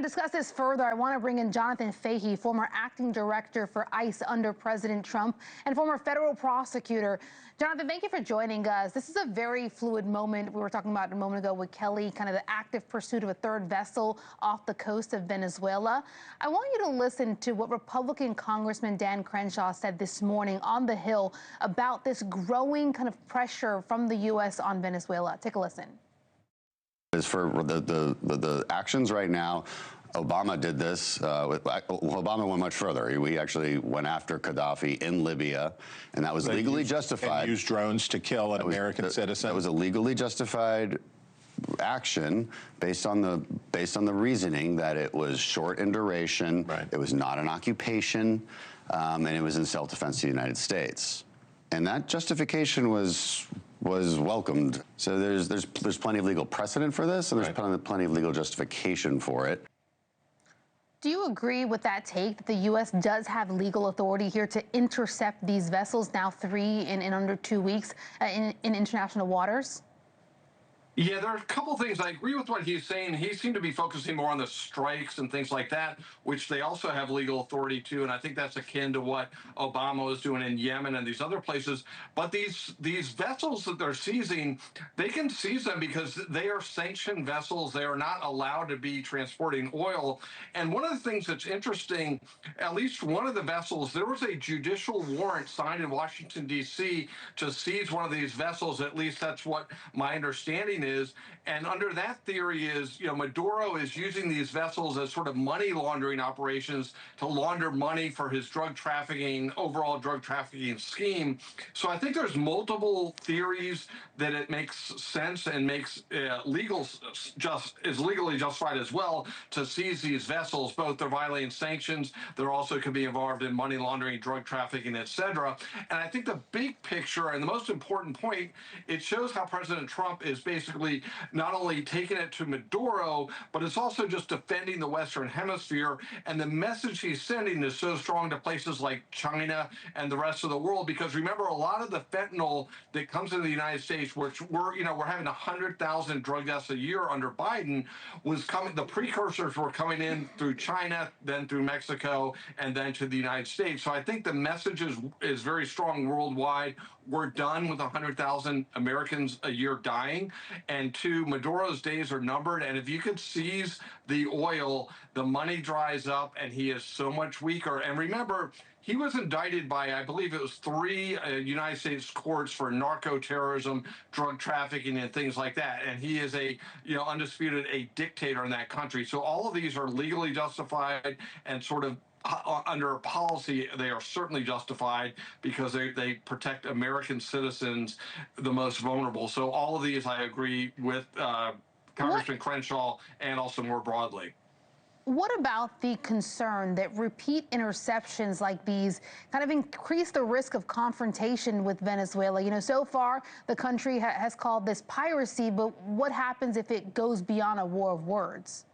Discuss this further, I want to bring in Jonathan Fahey, former acting director for ICE under President Trump and former federal prosecutor. Jonathan, thank you for joining us. This is a very fluid moment. We were talking about a moment ago with Kelly, kind of the active pursuit of a third vessel off the coast of Venezuela. I want you to listen to what Republican Congressman Dan Crenshaw said this morning on the Hill about this growing kind of pressure from the U.S. on Venezuela. Take a listen. Is for the actions right now. Obama did this. Obama went much further. We actually went after Gaddafi in Libya, and that was legally justified. And used drones to kill an American citizen. That was a legally justified action based on the reasoning that it was short in duration. Right. It was not an occupation, and it was in self-defense of the United States. And that justification was welcomed. So there's plenty of legal precedent for this, and there's plenty of legal justification for it. Do you agree with that take that the U.S. does have legal authority here to intercept these vessels, now 3 in under 2 weeks, in international waters? Yeah, there are a couple things. I agree with what he's saying. He seemed to be focusing more on the strikes and things like that, which they also have legal authority to. And I think that's akin to what Obama was doing in Yemen and these other places. But these vessels that they're seizing, they can seize them because they are sanctioned vessels. They are not allowed to be transporting oil. And one of the things that's interesting, at least one of the vessels, there was a judicial warrant signed in Washington, D.C. to seize one of these vessels. At least that's what my understanding is. And under that theory is, Maduro is using these vessels as sort of money laundering operations to launder money for his overall drug trafficking scheme. So I think there's multiple theories that it makes sense and makes is legally justified as well to seize these vessels. Both they're violating sanctions, they're also could be involved in money laundering, drug trafficking, etc. And I think the big picture and the most important point, it shows how President Trump is basically not only taking it to Maduro, but it's also just defending the Western Hemisphere. And the message he's sending is so strong to places like China and the rest of the world, because remember, a lot of the fentanyl that comes into the United States, which we're having 100,000 drug deaths a year under Biden, the precursors were coming in through China, then through Mexico, and then to the United States. So I think the message is very strong worldwide. We're done with 100,000 Americans a year dying. And 2, Maduro's days are numbered. And if you could seize the oil, the money dries up and he is so much weaker. And remember, he was indicted by, I believe it was 3 United States courts for narco-terrorism, drug trafficking, and things like that. And he is undisputed a dictator in that country. So all of these are legally justified and sort of under policy, they are certainly justified because they protect American citizens, the most vulnerable. So all of these, I agree with Congressman Crenshaw and also more broadly. What about the concern that repeat interceptions like these kind of increase the risk of confrontation with Venezuela? So far, the country has called this piracy, but what happens if it goes beyond a war of words?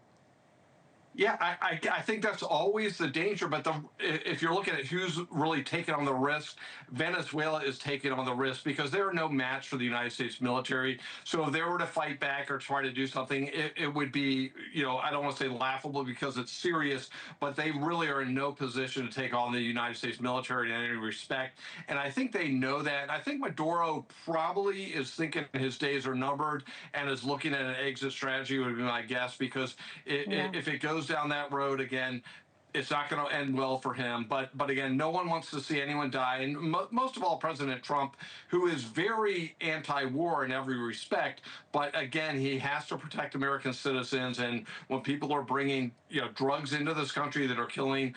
Yeah, I think that's always the danger. But if you're looking at who's really taking on the risk, Venezuela is taking on the risk because they're no match for the United States military. So if they were to fight back or try to do something, it would be, I don't want to say laughable because it's serious, but they really are in no position to take on the United States military in any respect. And I think they know that. I think Maduro probably is thinking his days are numbered and is looking at an exit strategy, would be my guess, because if it goes down that road again, it's not going to end well for him. But again, no one wants to see anyone die. And most of all, President Trump, who is very anti-war in every respect. But again, he has to protect American citizens. And when people are bringing drugs into this country that are killing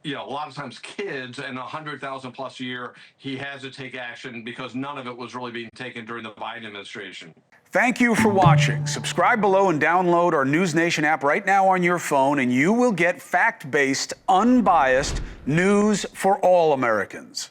a lot of times kids, and 100,000 plus a year, he has to take action because none of it was really being taken during the Biden administration. Thank you for watching. Subscribe below and download our NewsNation app right now on your phone, and you will get fact-based, unbiased news for all Americans.